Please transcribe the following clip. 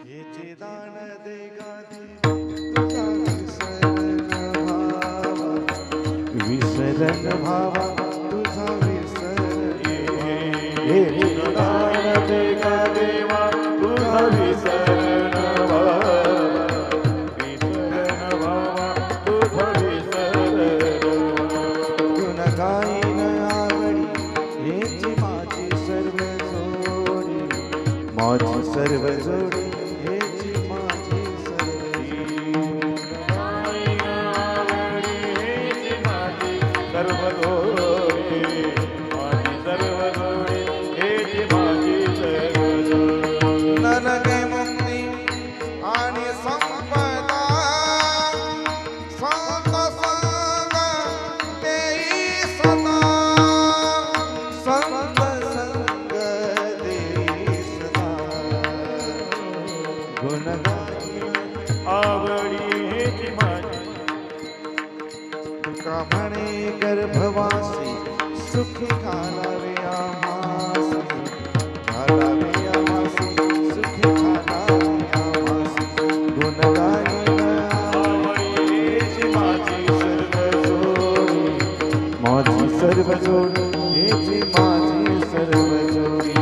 हेचे दान दे गादी तुझा विसरण भावा तुझा विसरण हेचे दान दे गा देवा तुझा विसरण भावा तुझा विसरण गुण गाईन आवडी हेची माझी सर्व जोडी माझी सर्व जोडी हेची माझी सर्व सर्व जोडी माझी सर्व जोडी हेची माझी सर्व जोडी ननगे मुक्ती आणि संपदा संत संग देई सदा संत संग देई सदा गुण आवडी हेची माझी तुका म्हणे गर्भवासी सुखी घालावे आम्हासी घालावे आम्हासी सुखी घालावे आम्हासी गुण गाईन आवडी हेची माझी सर्व जोडी माझी सर्व जोडी हेची माझी सर्व जोडी